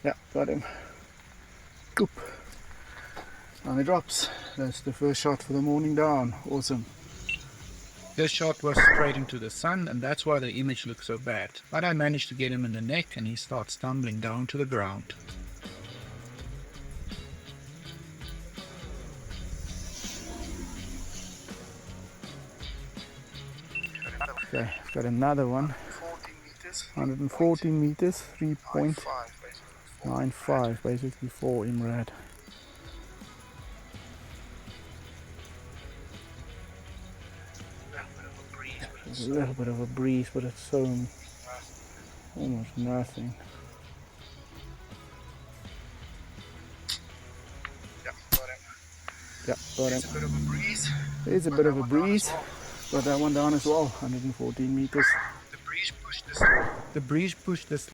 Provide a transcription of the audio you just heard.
Yeah, got him. Coop. And he drops. That's the first shot for the morning down. Awesome. This shot was straight into the sun, and that's why the image looks so bad. But I managed to get him in the neck, and he starts tumbling down to the ground. Okay, I've got another one. 114 meters, 3.95, basically 4 IMRAD. There's a little bit of a breeze, but it's so almost nothing. Yeah, got him. There's a bit of a breeze. Got that one down as well, 114 meters. The breeze pushed this